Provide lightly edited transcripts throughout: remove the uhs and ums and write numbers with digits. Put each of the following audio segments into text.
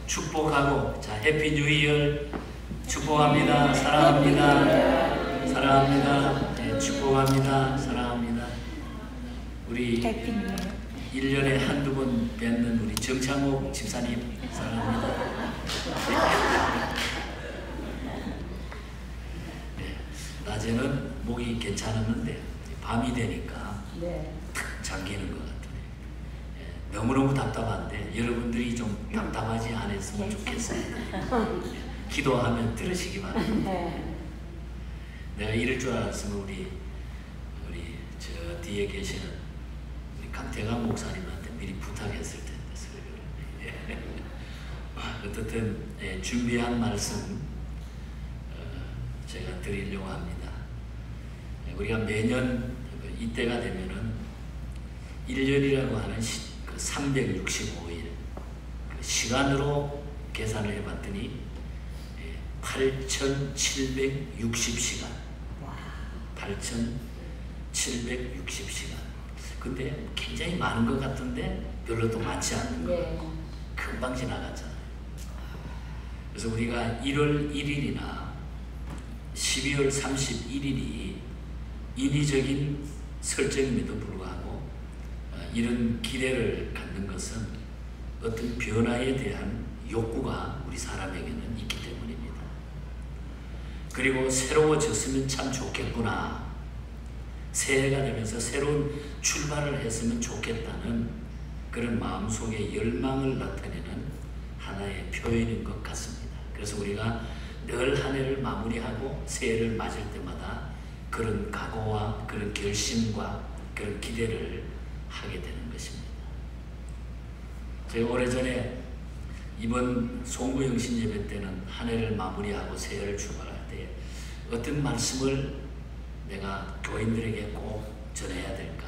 축복하고, 자, 해피 뉴 이어 축복합니다. 사랑합니다. 사랑합니다. 네, 축복합니다. 사랑합니다. 우리 1년에 한두 번 뵙는 우리 정창욱 집사님 사랑합니다. 네, 낮에는 목이 괜찮았는데 밤이 되니까 탁 잠기는 것 같아요. 네, 너무너무 답답한데 여러분들이 좀 답답하지 않았으면 좋겠습니다. 기도하면 들으시기 바랍니다. 내가 이럴 줄 알았으면 우리 저 뒤에 계시는 우리 강태강 목사님한테 미리 부탁했을 텐데. 어떻든 준비한 말씀 제가 드리려고 합니다. 우리가 매년 이때가 되면은 1년이라고 하는 365일 시간으로 계산을 해봤더니 8,760시간. 8,760시간. 근데 굉장히 많은 것 같은데 별로 또 많지 않는 것 같고 금방 지나갔잖아요. 그래서 우리가 1월 1일이나 12월 31일이 인위적인 설정임에도 불구하고 이런 기대를 갖는 것은 어떤 변화에 대한 욕구가 우리 사람에게는 있기 때문입니다. 그리고 새로워졌으면 참 좋겠구나. 새해가 되면서 새로운 출발을 했으면 좋겠다는 그런 마음속에 열망을 나타내는 하나의 표현인 것 같습니다. 그래서 우리가 늘 한 해를 마무리하고 새해를 맞을 때마다 그런 각오와 그런 결심과 그런 기대를 하게 되는 것입니다. 제가 오래전에 이번 송구영신 예배 때는 한 해를 마무리하고 새해를 출발할 때 어떤 말씀을 내가 교인들에게 꼭 전해야 될까?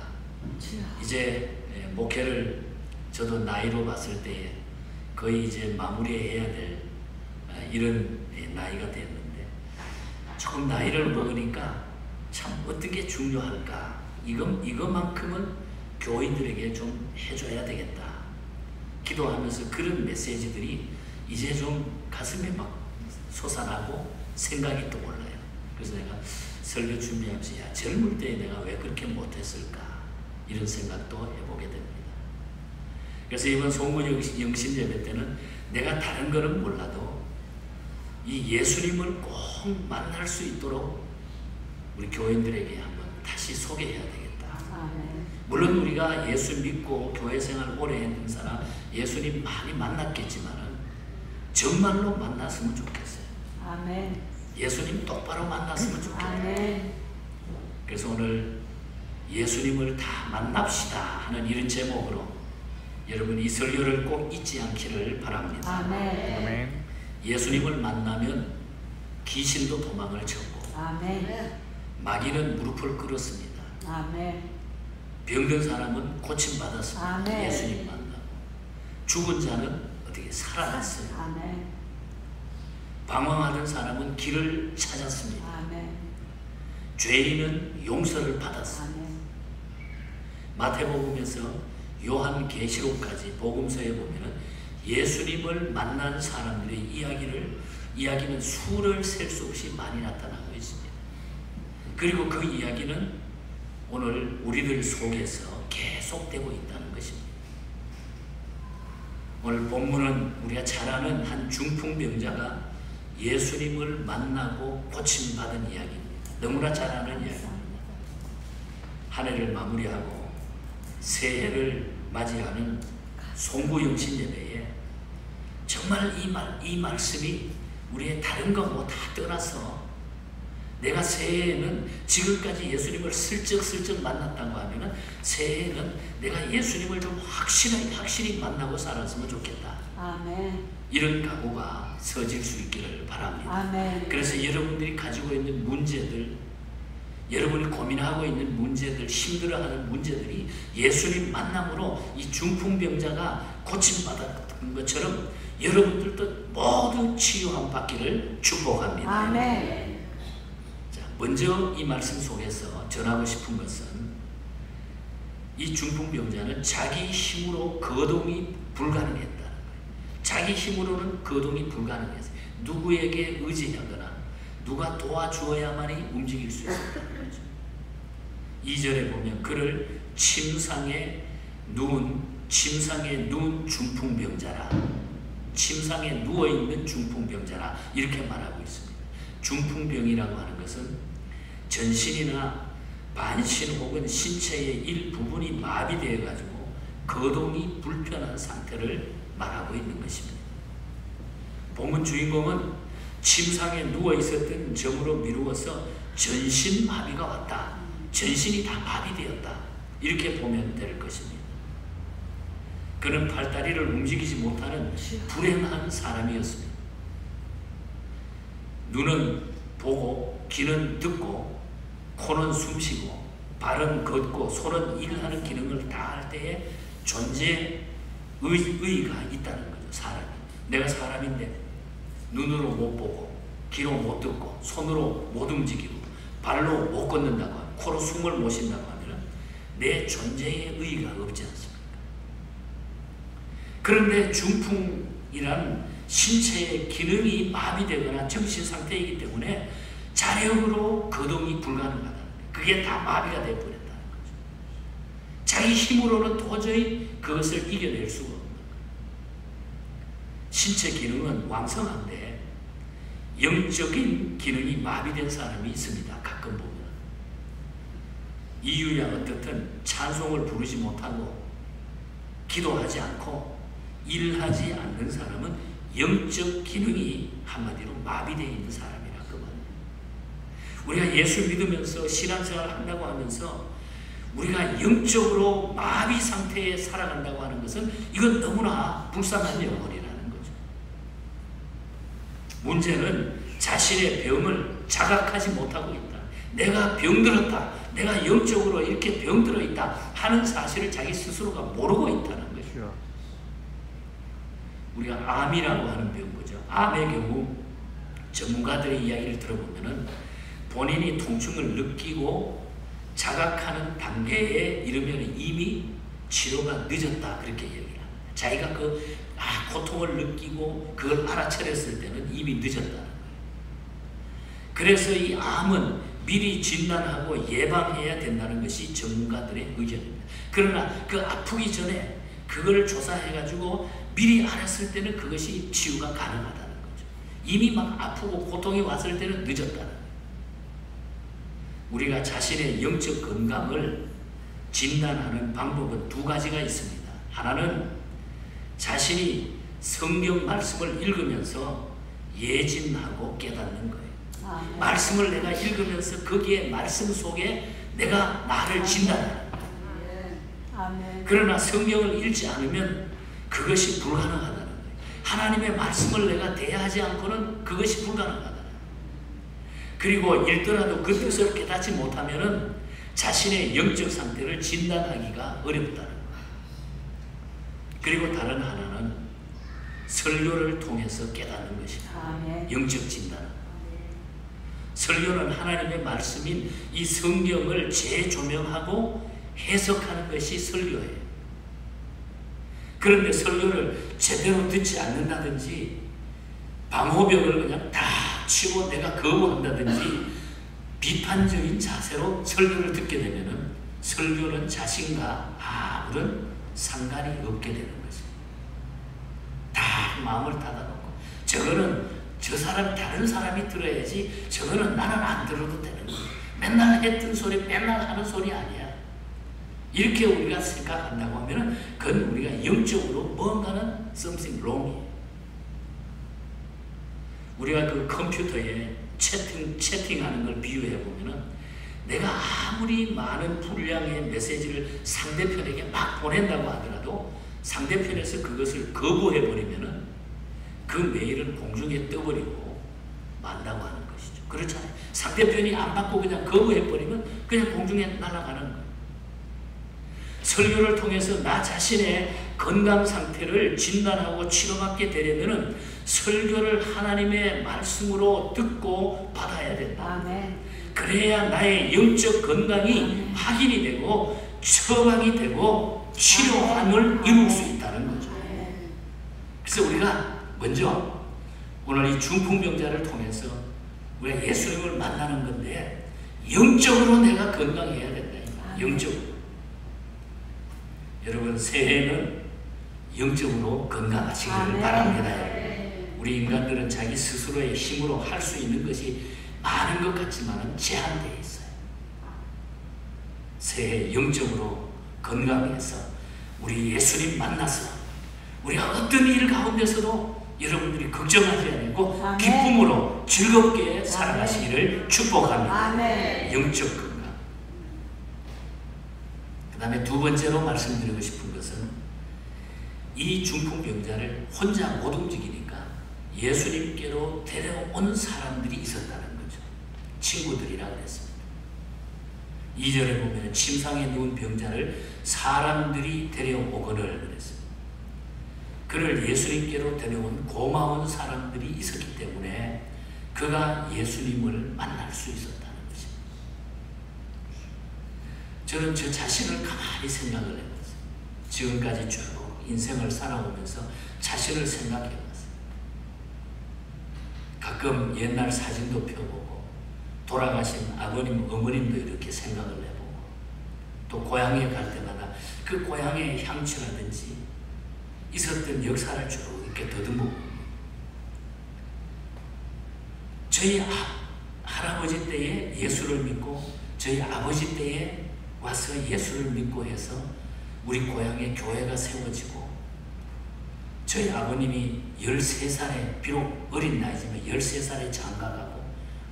이제 목회를 저도 나이로 봤을 때 거의 이제 마무리해야 될 이런 나이가 됐는데 조금 나이를 먹으니까 참 어떤 게 중요할까? 이것만큼은 교인들에게 좀 해줘야 되겠다. 기도하면서 그런 메시지들이 이제 좀 가슴에 막 솟아나고 생각이 떠올라요. 그래서 내가 설교 준비하면서 야, 젊을 때 내가 왜 그렇게 못했을까? 이런 생각도 해보게 됩니다. 그래서 이번 송구영신 예배 때는 내가 다른 거는 몰라도 이 예수님을 꼭 만날 수 있도록 우리 교인들에게 한번 다시 소개해야 되겠다. 물론 우리가 예수 믿고 교회 생활 오래 했는 사람 예수님 많이 만났겠지만은 정말로 만났으면 좋겠어요. 아멘. 예수님 똑바로 만났으면 좋겠어요. 아멘. 그래서 오늘 예수님을 다 만납시다 하는 이런 제목으로 여러분 이 설교를 꼭 잊지 않기를 바랍니다. 아멘. 예수님을 만나면 귀신도 도망을 쳤고 아멘. 마귀는 무릎을 꿇었습니다. 아멘. 병든 사람은 고침받았습니다. 아멘. 예수님 만나고 죽은 자는 어떻게 살아났어요. 아멘. 방황하던 사람은 길을 찾았습니다. 아멘. 죄인은 용서를 받았습니다. 아멘. 마태복음에서 요한계시록까지 복음서에 보면은 예수님을 만난 사람들의 이야기는 수를 셀 수 없이 많이 나타나고 있습니다. 그리고 그 이야기는 오늘 우리들 속에서 계속되고 있다는 것입니다. 오늘 본문은 우리가 잘 아는 한 중풍병자가 예수님을 만나고 고침받은 이야기입니다. 너무나 잘 아는 이야기입니다. 한 해를 마무리하고 새해를 맞이하는 송구영신 예배에 정말 이 말씀이 우리의 다른 거 뭐 다 떠나서 내가 새해에는 지금까지 예수님을 슬쩍슬쩍 만났다고 하면은 새해에는 내가 예수님을 좀 확실히 만나고 살았으면 좋겠다. 아멘. 이런 각오가 서질 수 있기를 바랍니다. 아멘. 그래서 여러분들이 가지고 있는 문제들, 여러분이 고민하고 있는 문제들, 힘들어하는 문제들이 예수님 만남으로 이 중풍병자가 고침받았던 것처럼 여러분들도 모두 치유함 받기를 축복합니다. 아멘. 자, 먼저 이 말씀 속에서 전하고 싶은 것은 이 중풍병자는 자기 힘으로 거동이 불가능했다는 거예요. 자기 힘으로는 거동이 불가능해서 누구에게 의지하거나 누가 도와주어야만이 움직일 수 있었다는 거죠. 2절에 보면 그를 침상에 누운 중풍병자라, 침상에 누워있는 중풍병자라 이렇게 말하고 있습니다. 중풍병이라고 하는 것은 전신이나 반신 혹은 신체의 일부분이 마비되어 가지고 거동이 불편한 상태를 말하고 있는 것입니다. 본문 주인공은 침상에 누워 있었던 점으로 미루어서 전신 마비가 왔다. 전신이 다 마비되었다. 이렇게 보면 될 것입니다. 그는 팔다리를 움직이지 못하는 불행한 사람이었습니다. 눈은 보고 귀는 듣고 코는 숨쉬고 발은 걷고 손은 일하는 기능을 다 할 때에 존재의 의의가 있다는 거죠. 사람이. 내가 사람인데 눈으로 못 보고 귀로 못 듣고 손으로 못 움직이고 발로 못 걷는다고 하면, 코로 숨을 못 쉰다고 하면 내 존재의 의의가 없지 않습니까? 그런데 중풍이란 신체의 기능이 마비되거나 정신상태이기 때문에 자력으로 거동이 불가능하다는 거예요. 그게 다 마비가 되어버렸다는 거죠. 자기 힘으로는 도저히 그것을 이겨낼 수가 없는 거예요. 신체 기능은 왕성한데 영적인 기능이 마비된 사람이 있습니다. 가끔 보면. 이유야 어떻든 찬송을 부르지 못하고 기도하지 않고 일하지 않는 사람은 영적 기능이 한마디로 마비되어 있는 사람이라 그 말이에요. 우리가 예수 믿으면서 신앙생활을 한다고 하면서 우리가 영적으로 마비 상태에 살아간다고 하는 것은 이건 너무나 불쌍한 영혼이라는 거죠. 문제는 자신의 병을 자각하지 못하고 있다. 내가 병들었다. 내가 영적으로 이렇게 병들어 있다 하는 사실을 자기 스스로가 모르고 있다는 거죠. 우리가 암이라고 하는 병이죠. 암의 경우 전문가들의 이야기를 들어보면은 본인이 통증을 느끼고 자각하는 단계에 이르면 이미 치료가 늦었다 그렇게 얘기를 합니다. 자기가 고통을 느끼고 그걸 알아차렸을 때는 이미 늦었다는 거예요. 그래서 이 암은 미리 진단하고 예방해야 된다는 것이 전문가들의 의견입니다. 그러나 그 아프기 전에 그걸 조사해가지고 미리 알았을 때는 그것이 치유가 가능하다는 거죠. 이미 막 아프고 고통이 왔을 때는 늦었다는 거예요. 우리가 자신의 영적 건강을 진단하는 방법은 두 가지가 있습니다. 하나는 자신이 성경 말씀을 읽으면서 예진하고 깨닫는 거예요. 네. 말씀을 내가 읽으면서 거기에 말씀 속에 내가 나를 진단하는 거예요. 그러나 성경을 읽지 않으면 그것이 불가능하다는 거예요. 하나님의 말씀을 내가 대하지 않고는 그것이 불가능하다는 거예요. 그리고 읽더라도 그 뜻을 깨닫지 못하면은 자신의 영적 상태를 진단하기가 어렵다는 거예요. 그리고 다른 하나는 설교를 통해서 깨닫는 것입니다. 영적 진단. 설교는 하나님의 말씀인 이 성경을 재조명하고 해석하는 것이 설교예요. 그런데 설교를 제대로 듣지 않는다든지 방호벽을 그냥 다 치고 내가 거부한다든지 비판적인 자세로 설교를 듣게 되면은 설교는 자신과 아무런 상관이 없게 되는 거죠. 다 마음을 닫아놓고 저거는 저 사람 다른 사람이 들어야지 저거는 나는 안 들어도 되는 거예요. 맨날 했던 소리 맨날 하는 소리 아니야. 이렇게 우리가 생각한다고 하면은 그건 우리가 영적으로 뭔가는 something wrong이에요. 우리가 그 컴퓨터에 채팅하는 걸 비유해 보면은 내가 아무리 많은 분량의 메시지를 상대편에게 막 보낸다고 하더라도 상대편에서 그것을 거부해 버리면은 그 메일은 공중에 떠버리고 만다고 하는 것이죠. 그렇잖아요. 상대편이 안 받고 그냥 거부해 버리면 그냥 공중에 날아가는 거예요. 설교를 통해서 나 자신의 건강 상태를 진단하고 치료받게 되려면은 설교를 하나님의 말씀으로 듣고 받아야 된다. 아멘. 그래야 나의 영적 건강이 아멘. 확인이 되고 처방이 되고 치료함을 이룰 수 있다는 거죠. 아멘. 그래서 우리가 먼저 오늘 이 중풍병자를 통해서 우리가 예수님을 만나는 건데 영적으로 내가 건강해야 된다. 영적으로. 여러분 새해는 영적으로 건강하시기를 바랍니다. 우리 인간들은 자기 스스로의 힘으로 할 수 있는 것이 많은 것 같지만 제한되어 있어요. 새해 영적으로 건강해서 우리 예수님 만나서 우리가 어떤 일 가운데서도 여러분들이 걱정하지 않고 기쁨으로 즐겁게 살아가시기를 축복합니다. 영적 건강. 그 다음에 두 번째로 말씀드리고 싶은 것은 이 중풍병자를 혼자 못 움직이니까 예수님께로 데려온 사람들이 있었다는 거죠. 친구들이라 그랬습니다. 2절에 보면 침상에 누운 병자를 사람들이 데려오거늘 그랬습니다. 그를 예수님께로 데려온 고마운 사람들이 있었기 때문에 그가 예수님을 만날 수 있었다는 것입니다. 저는 저 자신을 가만히 생각을 해봤어요. 지금까지 쭉 인생을 살아오면서 자신을 생각해봤어요. 가끔 옛날 사진도 펴보고 돌아가신 아버님, 어머님도 이렇게 생각을 해보고 또 고향에 갈 때마다 그 고향의 향취라든지 있었던 역사를 쭉 이렇게 더듬고 저희 할아버지 때에 예수를 믿고 저희 아버지 때에 와서 예수를 믿고 해서 우리 고향에 교회가 세워지고 저희 아버님이 13살에 비록 어린 나이지만 13살에 장가가고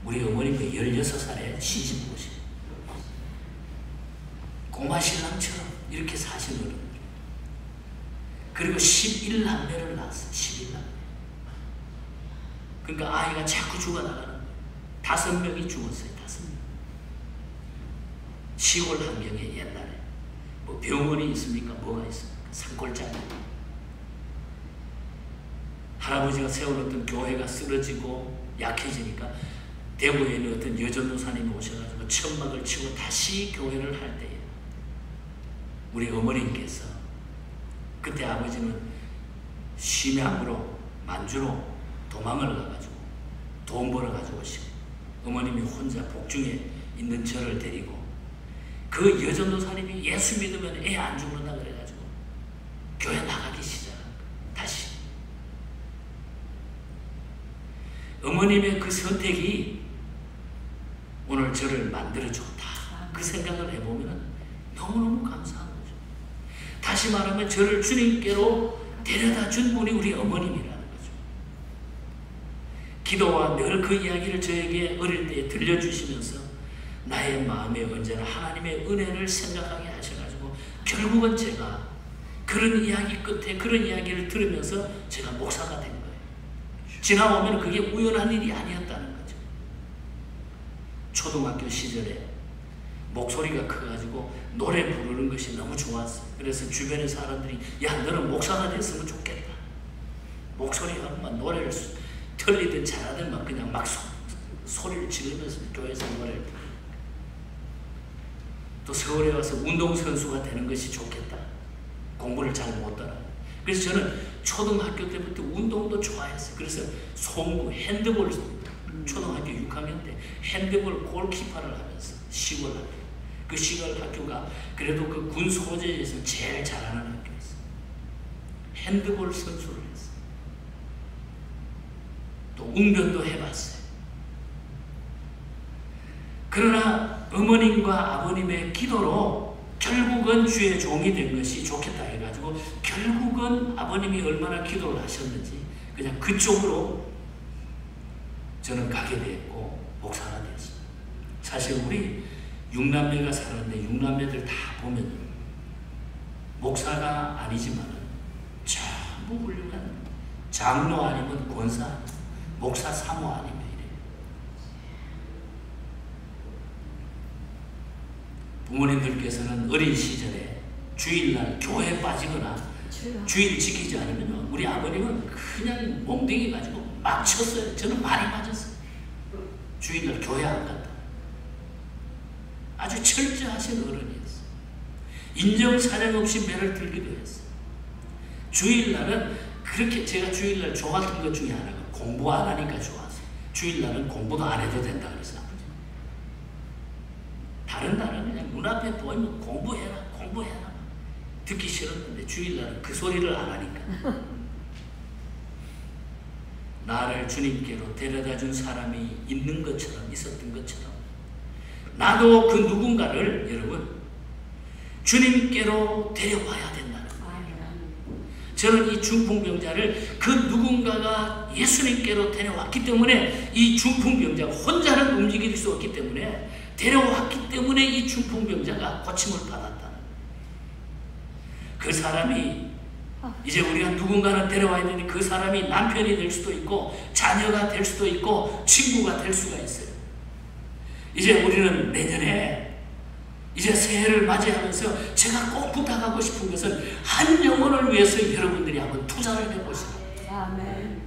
우리 어머님이 16살에 시집 오신 고마신랑처럼 이렇게 사신 어른들. 그리고 11남매를 낳았어요. 11남매. 그러니까 아이가 자꾸 죽어나가는 거예요. 5명이 죽었어요. 5명. 시골 환경에 옛날에 뭐 병원이 있습니까? 뭐가 있습니까? 산골짜기. 할아버지가 세워놓던 교회가 쓰러지고 약해지니까 대구에 있는 어떤 여전도사님이 오셔가지고 천막을 치고 다시 교회를 할 때에 우리 어머님께서 그때 아버지는 심양으로 만주로 도망을 가가지고 돈 벌어가지고 오시고 어머님이 혼자 복중에 있는 저를 데리고 그 여전도사님이 예수 믿으면 애 안 죽는다 그래가지고 교회 나가기 시작한 거예요. 다시 어머님의 그 선택이 오늘 저를 만들어줬다. 그 생각을 해보면 너무너무 감사한 거죠. 다시 말하면 저를 주님께로 데려다 준 분이 우리 어머님이라는 거죠. 기도와 늘 그 이야기를 저에게 어릴 때 들려주시면서 나의 마음에 언제나 하나님의 은혜를 생각하게 하셔가지고 결국은 제가 그런 이야기 끝에 그런 이야기를 들으면서 제가 목사가 된 거예요. 지나보면 그게 우연한 일이 아니었다는 거죠. 초등학교 시절에 목소리가 커가지고 노래 부르는 것이 너무 좋았어요. 그래서 주변의 사람들이 야 너는 목사가 됐으면 좋겠다. 목소리가 막 노래를 틀리든 잘하든 막 그냥 막 소리를 지르면서 교회에서 노래를 부르고 또 서울에 와서 운동선수가 되는 것이 좋겠다. 공부를 잘 못하라. 그래서 저는 초등학교 때부터 운동도 좋아했어요. 그래서 송구 핸드볼 초등학교 6학년 때 핸드볼 골키퍼를 하면서 시골 학교. 그 시골 학교가 그래도 그 군 소재에서 제일 잘하는 학교였어요. 핸드볼 선수를 했어요. 또 웅변도 해봤어요. 그러나 어머님과 아버님의 기도로 결국은 주의 종이 된 것이 좋겠다 해가지고 결국은 아버님이 얼마나 기도를 하셨는지 그냥 그쪽으로 저는 가게 됐고 목사가 됐어요. 사실 우리 6남매가 살았는데 6남매들 다 보면 목사가 아니지만 전부 훌륭한 장로 아니면 권사, 목사 사모 아니면 이래요. 부모님들께서는 어린 시절에 주일날 교회에 빠지거나 주일 지키지 않으면 우리 아버님은 그냥 몽둥이 가지고 막 쳤어요. 저는 많이 맞았어요. 주일날 교회 안 갔다. 아주 철저하신 어른이었어요. 인정사정 없이 매를 들기도 했어요. 주일날은 그렇게 제가 주일날 좋았던 것 중에 하나가 공부 안 하니까 좋았어요. 주일날은 공부도 안 해도 된다 그래서 아버지. 다른 날은 그냥 눈앞에 보이면 공부해라 공부해라 듣기 싫었는데 주일날은 그 소리를 안 하니까 나를 주님께로 데려다 준 사람이 있는 것처럼 있었던 것처럼 나도 그 누군가를 여러분 주님께로 데려와야 된다는 거예요. 저는 이 중풍병자를 그 누군가가 예수님께로 데려왔기 때문에 이 중풍병자가 혼자는 움직일 수 없기 때문에 데려왔기 때문에 이 중풍병자가 고침을 받았다는 거예요. 그 사람이 이제 우리가 누군가는 데려와야 되니 그 사람이 남편이 될 수도 있고 자녀가 될 수도 있고 친구가 될 수가 있어요. 이제 우리는 내년에 이제 새해를 맞이하면서 제가 꼭 부탁하고 싶은 것은 한 영혼을 위해서 여러분들이 한번 투자를 해보세요. 아멘.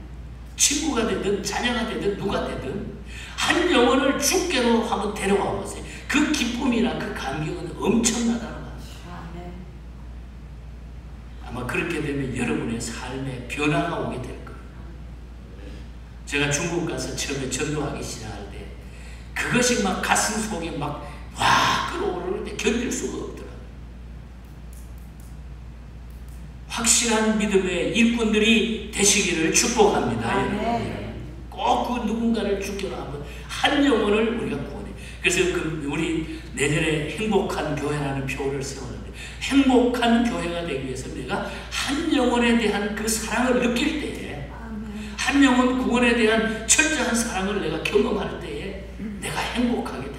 친구가 되든 자녀가 되든 누가 되든 한 영혼을 주께로 한번 데려와 보세요. 그 기쁨이나 그 감격은 엄청나다는 거예요. 아마 그렇게 되면 여러분의 삶에 변화가 오게 될 거예요. 제가 중국 가서 처음에 전도하기 시작할 때 그것이 막 가슴 속에 막 와 끌어오르는데 견딜 수가 없더라고요. 확실한 믿음의 일꾼들이 되시기를 축복합니다. 꼭 그 누군가를 주께로 한번 한 영혼을 우리가 구원해. 그래서 우리 내년에 행복한 교회라는 표를 세우는데 행복한 교회가 되기 위해서 내가 한 영혼에 대한 그 사랑을 느낄 때에 한 영혼 구원에 대한 철저한 사랑을 내가 경험할 때에 내가 행복하게 된다.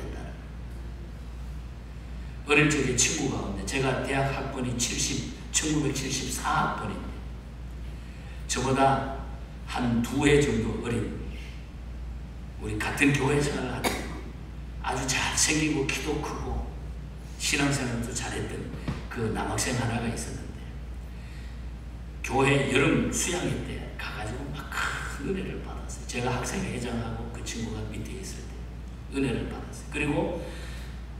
어릴 적에 친구가 없는데 제가 대학 학번이 1974학번인데 저보다 한 2해 정도 어린 우리 같은 교회 생활을 하던 아주 잘생기고 키도 크고 신앙생활도 잘했던 그 남학생 하나가 있었는데 교회 여름 수양회 때 가가지고 막 큰 은혜를 받았어요. 제가 학생회장하고 그 친구가 밑에 있을 때 은혜를 받았어요. 그리고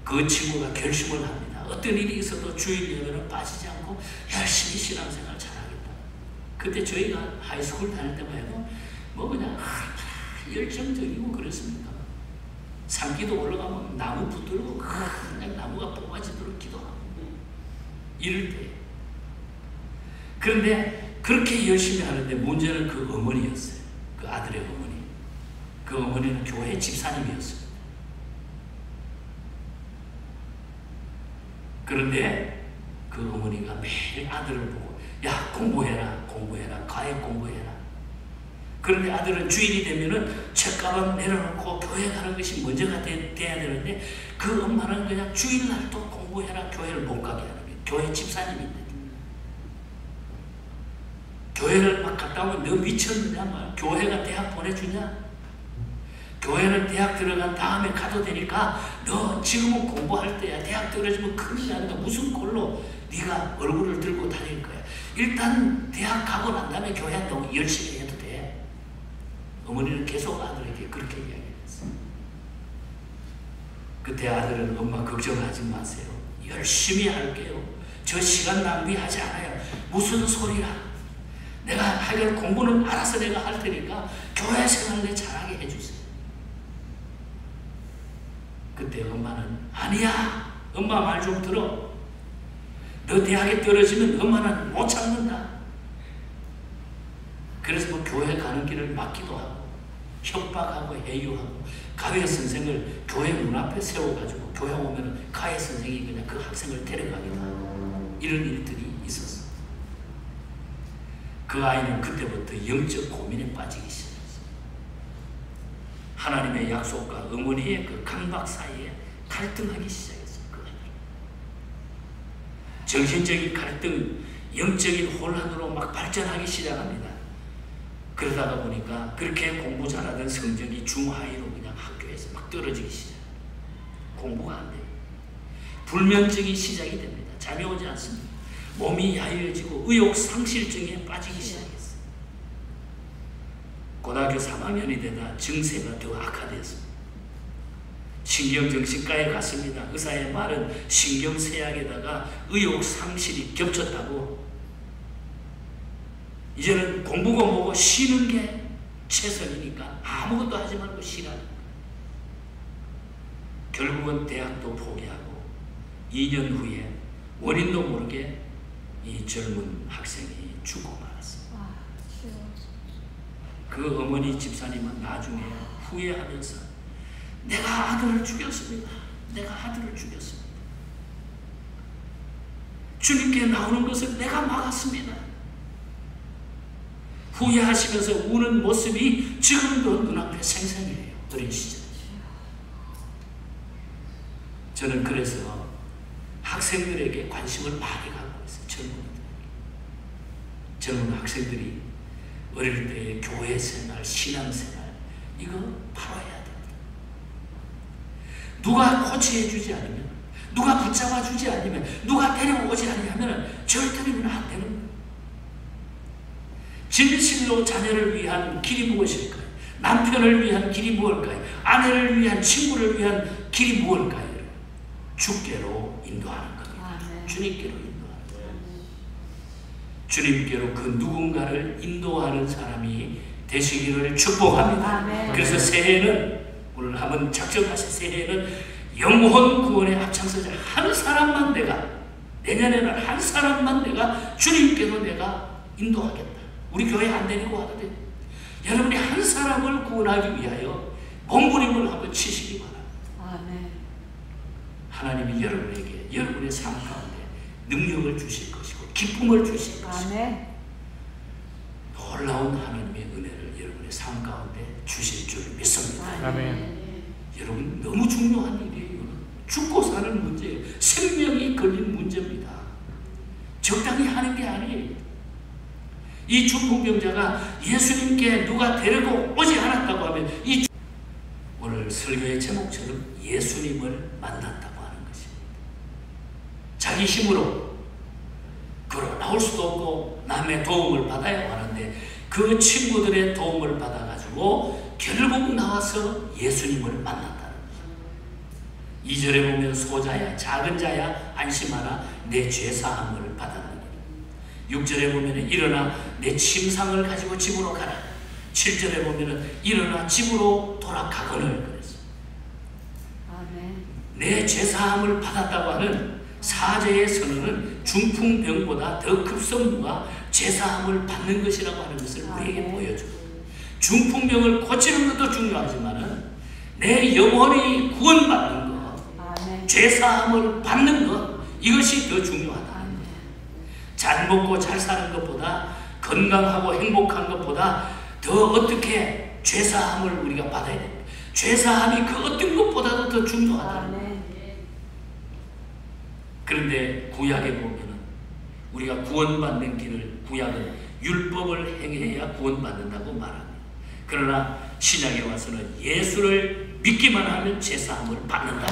그 친구가 결심을 합니다. 어떤 일이 있어도 주일 예배는 빠지지 않고 열심히 신앙생활 잘하겠다. 그때 저희가 하이스쿨 다닐 때만 해도 뭐 그냥 열정적이고 그랬습니다. 산기도 올라가면 나무 붙들고 그냥 나무가 뽑아지도록 기도하고 이럴 때. 그런데 그렇게 열심히 하는데 문제는 그 어머니였어요. 그 아들의 어머니. 그 어머니는 교회 집사님이었어요. 그런데 그 어머니가 매일 아들을 보고 야 공부해라 공부해라 과외 공부해라. 그런데 아들은 주일이 되면은 책가방 내려놓고 교회 가는 것이 먼저가 돼야 되는데 그 엄마는 그냥 주일날도 공부해라 교회를 못 가게 하는 거예요. 교회 집사님인데 교회를 막 갔다 오면 너 미쳤느냐 말 교회가 대학 보내주냐 교회는 대학 들어간 다음에 가도 되니까 너 지금은 공부할 때야. 대학 떨어지면 큰일 나니까 무슨 꼴로 네가 얼굴을 들고 다닐 거야. 일단 대학 가고 난 다음에 교회 한다고 열심히 해도 돼. 어머니는 계속 아들에게 그렇게 이야기했어요. 그때 아들은 엄마 걱정하지 마세요. 열심히 할게요. 저 시간 낭비하지 않아요. 무슨 소리야. 내가 하여간 공부는 알아서 내가 할 테니까 교회 생활 내 잘하게 해주세요. 그때 엄마는 아니야. 엄마 말 좀 들어. 너 대학에 떨어지면 엄마는 못 참는다. 그래서 뭐 교회 가는 길을 막기도 하고 협박하고 해유하고 가해 선생을 교회 문 앞에 세워가지고 교회 오면 가해 선생이 그냥 그 학생을 데려가기도 하고 이런 일들이 있었어. 그 아이는 그때부터 영적 고민에 빠지기 시작했어요. 하나님의 약속과 어머니의 그 강박 사이에 갈등하기 시작했어요. 그 아이는 정신적인 갈등, 영적인 혼란으로 막 발전하기 시작합니다. 그러다가 보니까 그렇게 공부 잘하던 성적이 중하위로 그냥 학교에서 막 떨어지기 시작해요. 공부가 안 돼요. 불면증이 시작이 됩니다. 잠이 오지 않습니다. 몸이 야유해지고 의욕 상실증에 빠지기 시작했어요. 고등학교 3학년이 되다 증세가 더 악화됐습니다. 신경정신과에 갔습니다. 의사의 말은 신경쇠약에다가 의욕 상실이 겹쳤다고 이제는 공부고 뭐고 쉬는 게 최선이니까 아무것도 하지 말고 쉬라. 결국은 대학도 포기하고 2년 후에 원인도 모르게 이 젊은 학생이 죽고 말았습니다. 그 어머니 집사님은 나중에 후회하면서 내가 아들을 죽였습니다. 내가 아들을 죽였습니다. 주님께 나오는 것을 내가 막았습니다. 후회하시면서 우는 모습이 지금도 눈앞에 생생해요. 어린 시절. 저는 그래서 학생들에게 관심을 많이 갖고 있어요. 젊은 학생들이 어릴 때의 교회 생활, 신앙 생활 이거 바로 해야 됩니다. 누가 코치해 주지 않으면, 누가 붙잡아 주지 않으면, 누가 데려오지 않으면 절대로 안 되는 거예요. 진실로 자녀를 위한 길이 무엇일까요? 남편을 위한 길이 무엇일까요? 아내를 위한, 친구를 위한 길이 무엇일까요? 주께로 인도하는 겁니다. 주님께로 인도하는 거예요. 주님께로 그 누군가를 인도하는 사람이 되시기를 축복합니다. 그래서 새해는, 오늘 한번 작정하세요. 새해는 영혼 구원에 앞장서자 한 사람만 내가, 내년에는 한 사람만 내가 주님께로 내가 인도하겠다. 우리 교회 안 데리고 와도 돼. 여러분이 한 사람을 구원하기 위하여 몸부림을 한번 치시기 바랍니다. 아멘. 하나님이 여러분에게 여러분의 삶 가운데 능력을 주실 것이고 기쁨을 주실 것이고 놀라운 하나님의 은혜를 여러분의 삶 가운데 주실 줄 믿습니다. 아멘. 여러분 너무 중요한 일이에요. 죽고 사는 문제예요. 생명이 걸린 문제입니다. 적당히 하는 게 아니에요. 이 중풍병자가 예수님께 누가 데리고 오지 않았다고 하면 오늘 설교의 제목처럼 예수님을 만났다고 하는 것입니다. 자기 힘으로 걸어 나올 수도 없고 남의 도움을 받아야 하는데 그 친구들의 도움을 받아가지고 결국 나와서 예수님을 만났다는 거죠. 2절에 보면 소자야 작은 자야 안심하라 내 죄사함을 받았느니라. 6절에 보면 일어나 내 침상을 가지고 집으로 가라. 7절에 보면 일어나 집으로 돌아가거늘 그랬어요. 내 죄사함을 받았다고 하는 사제의 선언은 중풍병보다 더 급선무가 죄사함을 받는 것이라고 하는 것을 우리에게 보여줘요. 중풍병을 고치는 것도 중요하지만 내 영혼이 구원받는 것, 죄사함을 받는 것, 이것이 더 중요하다. 잘 먹고 잘 사는 것보다, 건강하고 행복한 것보다 더 어떻게 죄사함을 우리가 받아야 됩니다. 죄사함이 그 어떤 것보다도 더 중요하다. 그런데 구약에 보면은 우리가 구원받는 길을, 구약은 율법을 행해야 구원받는다고 말합니다. 그러나 신약에 와서는 예수를 믿기만 하면 죄사함을 받는다.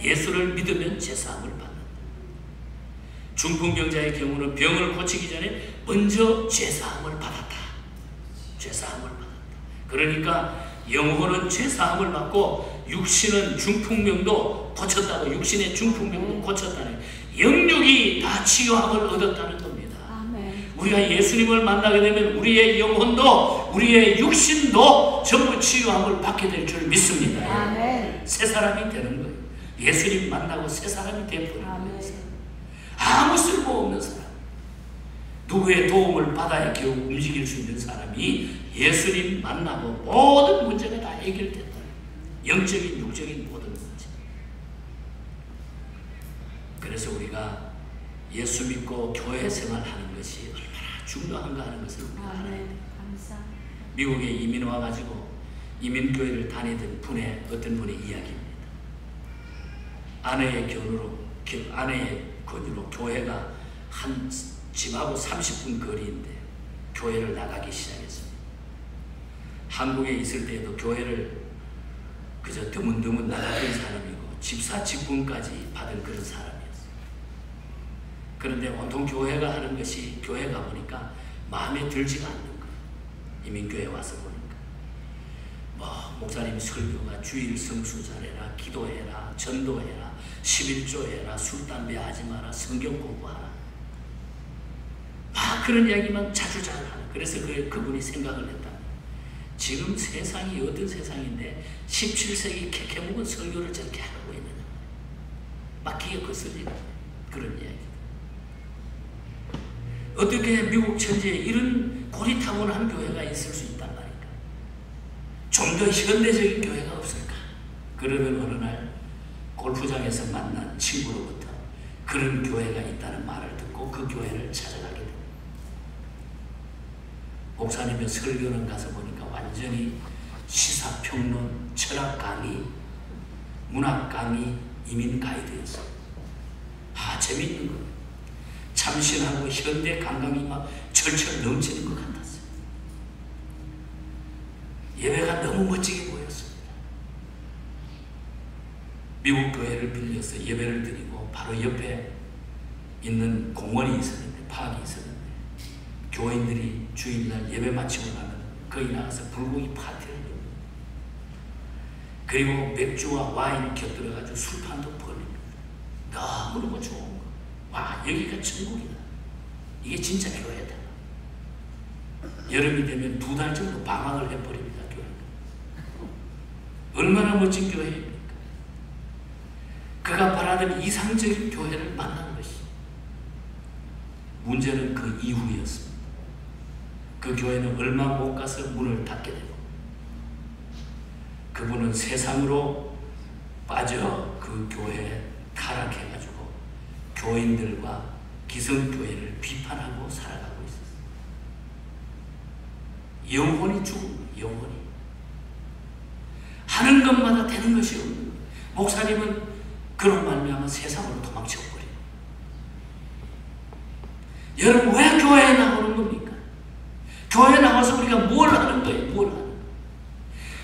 예수를 믿으면 죄사함을 받는다. 중풍병자의 경우는 병을 고치기 전에 먼저 죄사함을 받았다. 죄사함을 받았다. 그러니까 영혼은 죄사함을 받고 육신은 중풍병도 고쳤다고, 육신의 중풍병도 고쳤다는, 영육이 다 치유함을 얻었다는 겁니다. 아멘. 우리가 예수님을 만나게 되면 우리의 영혼도 우리의 육신도 전부 치유함을 받게 될 줄 믿습니다. 아멘. 새 사람이 되는 거예요. 예수님 만나고 새 사람이 되어버리는 거예요. 아무 쓸모없는 사람, 누구의 도움을 받아야 겨우 움직일 수 있는 사람이 예수님 만나고 모든 문제가 다 해결된다. 영적인 육적인 모든 문제. 그래서 우리가 예수 믿고 교회 생활하는 것이 얼마나 중요한가 하는 것을 우리가 알아야 돼요. 미국에 이민 와가지고 이민교회를 다니던 분의 어떤 분의 이야기입니다. 아내의 권유로 교회가 한 집하고 30분 거리인데 교회를 나가기 시작했습니다. 한국에 있을 때에도 교회를 그저 드문드문 나갔던 사람이고 집사 직분까지 받은 그런 사람이었어요. 그런데 온통 교회가 하는 것이, 교회 가보니까 마음에 들지가 않는 거예요. 이민교회 와서 보니까 목사님 설교가 주일 성수 잘해라, 기도해라, 전도해라, 11조 해라, 술 담배 하지 마라, 성경 공부하라, 막 그런 이야기만 자주 하는. 그래서 그분이 생각을 했다. 지금 세상이 어떤 세상인데 17세기 캐캐묵은 설교를 저렇게 하고 있느냐. 막 기가 거슬리는 그런 이야기. 어떻게 미국 천지에 이런 고리타분한 교회가 있을 수 있단 말인가? 좀 더 현대적인 교회가 없을까? 그러던 어느 날 골프장에서 만난 친구로부터 그런 교회가 있다는 말을 듣고 그 교회를 찾아가게 됩니다. 목사님의 설교는 가서 보니까 완전히 시사평론, 철학 강의, 문학 강의, 이민 가이드였어요. 재밌는 거. 참신하고 현대 감각이 막 철철 넘치는 것 같았어요. 예배가 너무 멋지게 보였습니다. 미국 교회를 빌려서 예배를 드리고 바로 옆에 있는 공원이 있었는데, 파악이 있었는데 교인들이 주일날 예배 마치고 나면 거기 나가서 불고기 파티를 합니다. 그리고 맥주와 와인 곁들여가지고 술판도 벌립니다. 너무너무 좋은 거. 와, 여기가 천국이다. 이게 진짜 교회다. 여름이 되면 2달 정도 방학을 해버립니다. 교회가. 얼마나 멋진 교회입니까? 그가 바라던 이상적인 교회를 만난 것이. 문제는 그 이후였습니다. 그 교회는 얼마 못 가서 문을 닫게 되고 그분은 세상으로 빠져 그 교회에 타락해가지고 교인들과 기성교회를 비판하고 살아가고 있었어요. 영혼이 죽은 거예요. 영혼이. 하는 것마다 되는 것이 없는 거예요. 목사님은 그런 말미암아 세상으로 도망쳐버려요. 여러분, 왜 교회에 나오는 겁니까? 교회에 나와서 우리가 뭘 하는 거예요? 뭘 하는 거예요?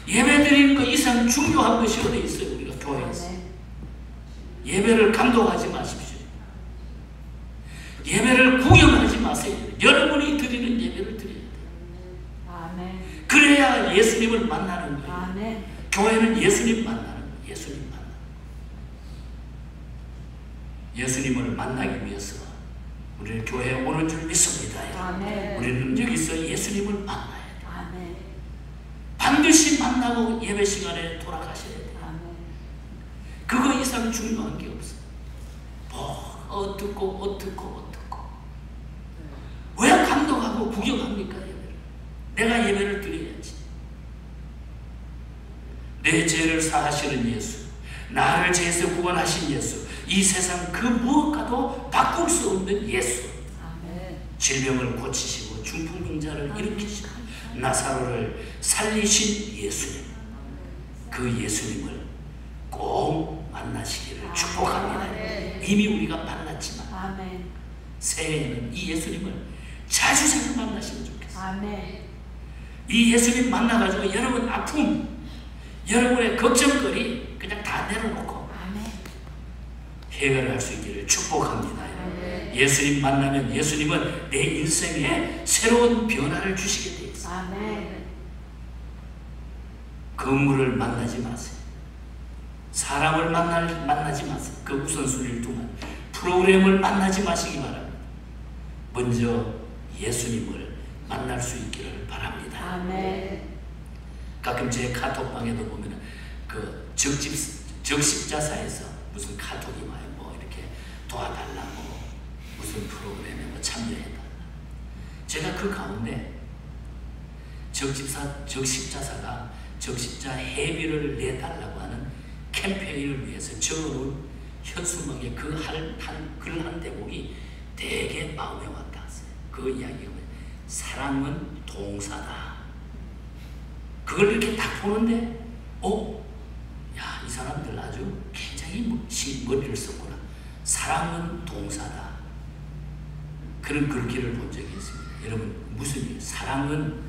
예배 드리는 것 이상 중요한 것이 어디 있어요? 우리가 교회에서. 예배를 감독하지 마십시오. 예배를 구경하지 마세요. 여러분이 드리는 예배를 드려야 돼요. 아멘. 그래야 예수님을 만나는 거예요. 아멘. 교회는 예수님 만나는 거예요. 예수님 만나는 거예요. 예수님을 만나기 위해서 우리는 교회에 오는 줄 믿습니다. 아멘. 우리는 여기서 예수님을 만나야 돼요. 아멘. 반드시 만나고 예배 시간에 돌아가셔야 돼요. 아멘. 그거 이상 중요한 게 없어요. 어떻고 왜 감동하고 구경합니까? 예배를. 내가 예배를 드려야지. 내 죄를 사하시는 예수, 나를 죄에서 구원하신 예수, 이 세상 그 무엇과도 바꿀 수 없는 예수. 아멘. 질병을 고치시고 중풍병자를 일으키시고 나사로를 살리신 예수님, 그 예수님을 꼭 만나시기를 아멘. 축복합니다. 아멘. 이미 우리가 만났지만 아멘. 새해에는 이 예수님을 자주 만나시면 좋겠어요. 아멘. 이 예수님 만나가지고 여러분 아픔, 여러분의 걱정거리 그냥 다 내려놓고 아멘. 해결할 수 있기를 축복합니다. 아멘. 예수님 만나면 예수님은 내 인생에 새로운 변화를 주시게 되어 있어요. 아멘. 건물을 만나지 마세요. 사람을 만나지 마세요. 그 우선순위를 두면 프로그램을 만나지 마시기 바랍니다. 먼저 예수님을 만날 수 있기를 바랍니다. 아멘. 가끔 제 카톡방에도 보면 그 적십자사에서 무슨 카톡이 와요. 뭐 이렇게 도와달라고 무슨 프로그램에 뭐 참여해달라. 제가 그 가운데 적십자사가 적십자 해비를 내달라고 하는 캠페인을 위해서 적어놓은 현수막에 그 글 한 대목이 되게 마음에 와닿았어요. 그 이야기가 사랑은 동사다. 그걸 이렇게 딱 보는데 야, 이 사람들 아주 굉장히 머리를 썼구나. 사랑은 동사다. 그런 글귀를 본 적이 있습니다. 여러분, 무슨 일? 사랑은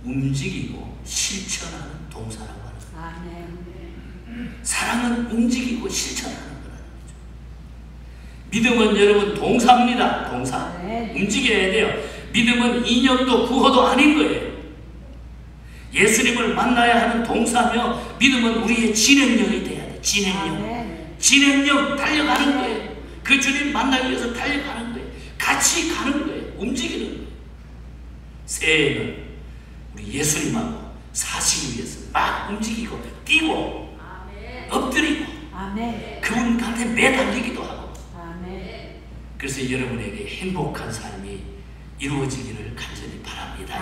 움직이고 실천하는 동사라고 하는 거예요. 아멘. 사랑은 움직이고 실천하는 거라는 거죠. 믿음은 여러분 동사입니다. 동사. 네. 움직여야 돼요. 믿음은 이념도 구호도 아닌 거예요. 예수님을 만나야 하는 동사며 믿음은 우리의 진행력이 돼야 돼. 진행력. 진행력 달려가는 거예요. 그 주님 만나기 위해서 달려가는 거예요. 같이 가는 거예요. 움직이는 거예요. 새해에는 우리 예수님하고 사시기 위해서 막 움직이고 뛰고 엎드리고 그분 가운데 매달리기도 하고 그래서 여러분에게 행복한 삶이 이루어지기를 간절히 바랍니다.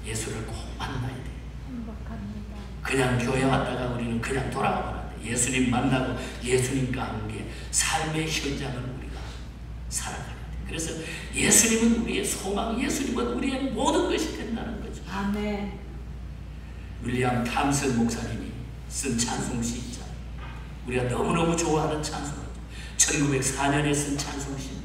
예수를 꼭 만나야 돼요. 그냥 교회 왔다가 우리는 그냥 돌아가면 안 돼요. 예수님 만나고 예수님과 함께 삶의 현장을 우리가 살아가야 돼요. 그래서 예수님은 우리의 소망, 예수님은 우리의 모든 것이 된다는 거죠. 윌리엄 탐슨 목사님이 쓴 찬송시 있잖아요. 우리가 너무너무 좋아하는 찬송이죠. 1904년에 쓴 찬송시입니다.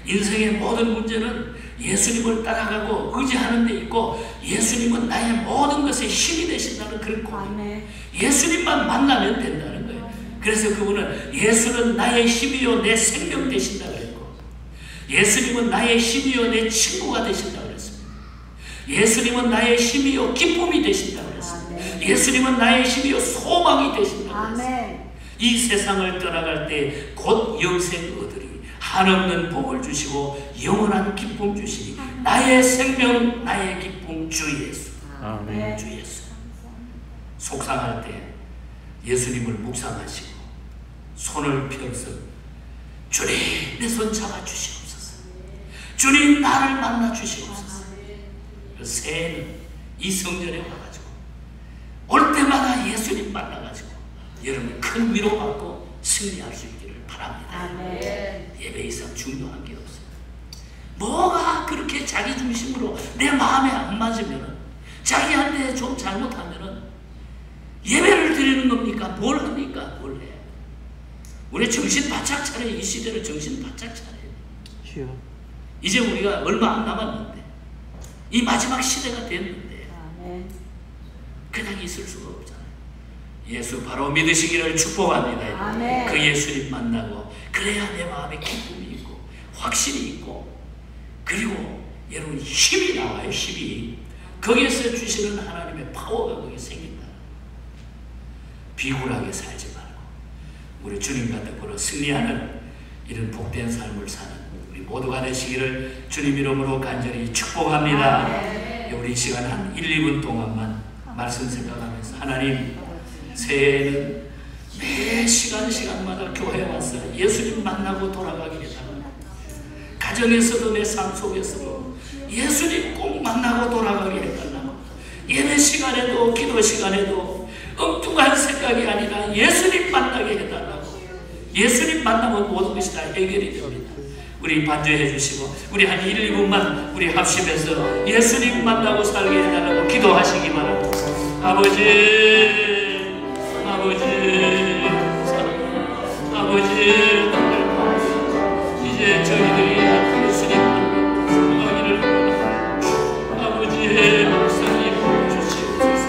인생의 모든 문제는 예수님을 따라가고 의지하는 데 있고 예수님은 나의 모든 것에 힘이 되신다는 그런 고백. 예수님만 만나면 된다는 거예요. 그래서 그분은 예수는 나의 힘이요 내 생명 되신다고 그랬고 예수님은 나의 힘이요 내 친구가 되신다고 그랬습니다. 예수님은 나의 힘이요 기쁨이 되신다고 그랬습니다. 예수님은 나의 힘이요 소망이 되신다고 그랬습니다. 이 세상을 떠나갈 때 곧 영생 얻으리 한없는 복을 주시고 영원한 기쁨 주시니 나의 생명 나의 기쁨 주 예수. 주 예수. 속상할 때 예수님을 묵상하시고 손을 펴서 주님 내 손 잡아 주시옵소서. 주님 나를 만나 주시옵소서. 새해는 이 성전에 와가지고 올 때마다 예수님 만나가지고 여러분 큰 위로받고 승리할 수 있기를 바랍니다. 예배 이상 중요한 게 없어요. 뭐가 그렇게 자기 중심으로 내 마음에 안 맞으면 자기한테 좀 잘못하면 예배를 드리는 겁니까? 뭘 합니까? 뭘 해? 우리 정신 바짝 차려요. 이 시대를 정신 바짝 차려요. 이제 우리가 얼마 안 남았는데 이 마지막 시대가 됐는데 그냥 있을 수가 없잖아요. 예수 바로 믿으시기를 축복합니다. 그 예수님 만나고 그래야 내 마음에 기쁨이 있고 확신이 있고 그리고 여러분 힘이 나와요. 힘이 거기에서 주시는 하나님의 파워가 거기에 생긴다. 비굴하게 살지 말고 우리 주님과 더불어 승리하는 이런 복된 삶을 사는 우리 모두가 되시기를 주님 이름으로 간절히 축복합니다. 우리 시간 한 1, 2분 동안만 말씀 생각하면서 하나님 새해에는 매 시간마다 교회에 와서 예수님 만나고 돌아가게 해달라고 가정에서도 내 삶 속에서도 예수님 꼭 만나고 돌아가게 해달라고 예배 시간에도 기도 시간에도 엉뚱한 생각이 아니라 예수님 만나게 해달라고 예수님 만나면 모든 것이 다 해결이 됩니다. 우리 반주해 주시고 우리 한 1, 2분만 우리 합심해서 예수님 만나고 살게 해달라고 기도하시기 바랍니다. 아버지 이제 저희들이 예수님 만나기를 아버지의 목사님 주시옵소서.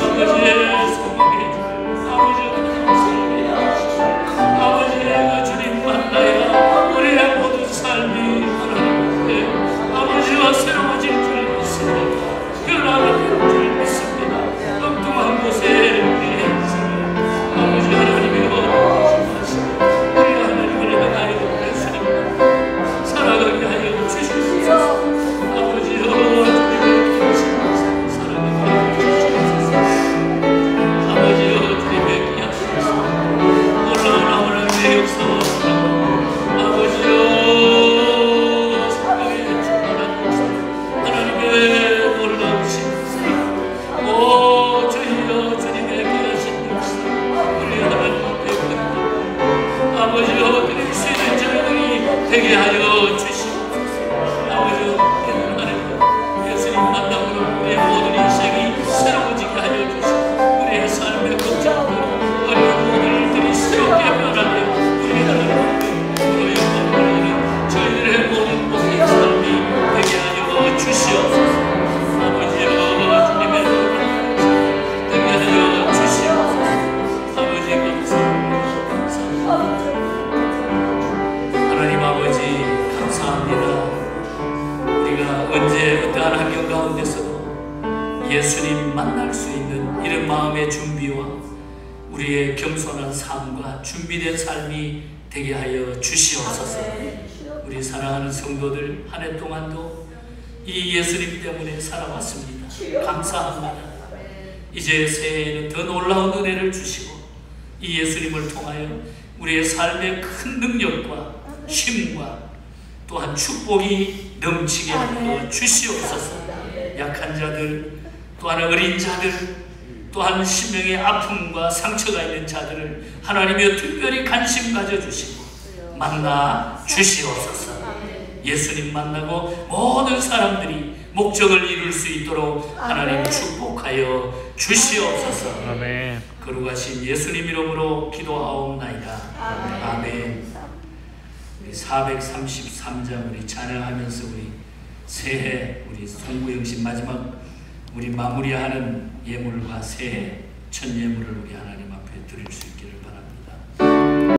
아버지의 소망해 주시옵소서. 아버지의 감사를 아버지의 주님 만나야 우리의 모든 삶이 하나님께 아버지와 새로워질 줄 믿습니다. 변화가 될 줄 믿습니다. 엉뚱한 곳에 우리의 아버지 하나님의 우리 하나님을 향하여 예수님 살아가게 하여 주시옵소서. 아버지여 주님의 귀하신 살아가게 하여 주시옵소서. 아버지여 주님의 귀하신 놀라운 하나님의 역사와 아버지여 생명의 충만한 역사 하나님의 놀라우신 오 주여 주님의 귀하신 역사 우리 하나님 앞에 드립니다. 아버지여 드릴 수 있는 저희들이 되게 하여 주시옵소서. 아버지여 하나님 예수님 만남으로 우리의 모든 인생이 새로워지게 하여 주시고 우리의 삶의 걱정들 어려운 모든 일들이 새롭게 변하게 우리 하나님 앞에 영광을 저희들의 모든 모든 삶이 되게 하여 주시옵소서. 아버지여 주님의 되게 하여 주시옵소서. 아버지 감사합니다. 하나님 아버지 감사합니다. 우리가 언제 어떠한 환경 가운데서도 예수님 만날 수 있는 이런 마음의 준비와 우리의 겸손한 삶과 준비된 삶이 되게 하여 주시옵소서. 우리 사랑하는 성도들 한 해 동안도 이 예수님 때문에 살아왔습니다. 감사합니다. 이제 새해에는 더 놀라운 은혜를 주시고 이 예수님을 통하여 우리의 삶의 큰 능력과 힘과 또한 축복이 넘치게 하여 주시옵소서. 약한 자들, 또한 어린 자들, 또한 심령의 아픔과 상처가 있는 자들을 하나님이 특별히 관심 가져주시고 만나 주시옵소서. 예수님 만나고 모든 사람들이 목적을 이룰 수 있도록 하나님 축복하여 주시옵소서. 아멘. 거룩하신 예수님 이름으로 기도하옵나이다. 아멘. 433장 우리 찬양하면서 우리 새해 우리 송구영신 마지막 우리 마무리하는 예물과 새해 첫 예물을 우리 하나님 앞에 드릴 수 있기를